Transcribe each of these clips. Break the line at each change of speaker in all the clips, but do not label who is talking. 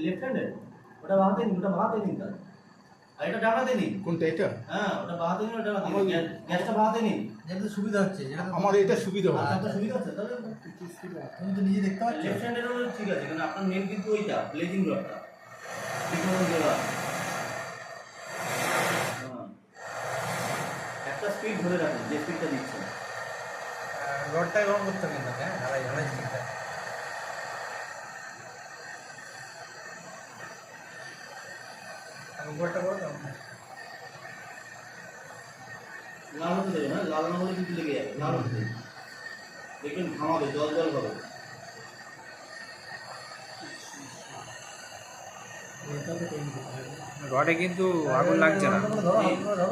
Left হ্যান্ডের ওটা বাঁহাতে নিন, ওটা বাঁহাতে নিন তাহলে। আর এটা ডানাতে নিন।
কোনটা এটা?
হ্যাঁ, ওটা বাঁহাতে নিন, ওটা ডানাতে নিন। গ্যাসটা বাঁহাতে নিন।
যেটা সুবিধা হচ্ছে, যেটা
আমার এটা সুবিধা হয়।
আপনার সুবিধা হচ্ছে তাহলে
তুমি তো নিজে দেখতে পাচ্ছ।
লেফট হ্যান্ডের হলে ঠিক আছে, কারণ আপনার মেন কিন্তু ওইটা ব্লেজিং রডটা ঠিক মতন দেওয়া। একটা স্পিড ধরে রাখুন, যে স্পিডটা দিচ্ছেন।
রডটাই গরম করতে হবে না, হ্যাঁ ঢালাই ঢালাই স্পিডটা। উপরটা বড় দাও।
লাল হতে দেবে না, লাল না হলে কিন্তু লেগে যাবে। লাল হতে দেবে, দেখবেন ঘামাবে, জল জল হবে।
রডে কিন্তু আগুন লাগছে না।
ধরো হালকা ধরো।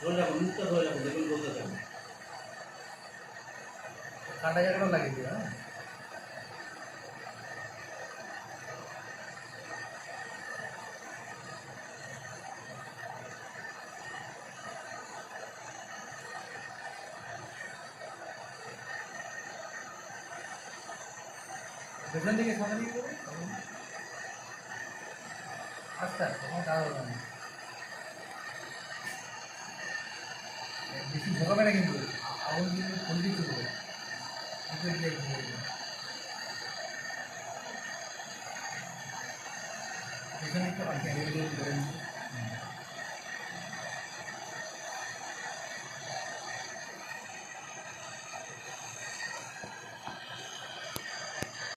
ধরে রাখুন, মুখটা ধরে রাখুন, দেখবেন বলতে থাকবে।
ঠান্ডা জায়গাটা লাগিয়ে দিও, হ্যাঁ। পেছন দিকে সামনে দিকে করো। আচ্ছা, তোমার কাজ হবে না। বেশি ঝোঁকাবে না কিন্তু, আগুন কিন্তু ফুল দিতে হবে। পেছনে একটু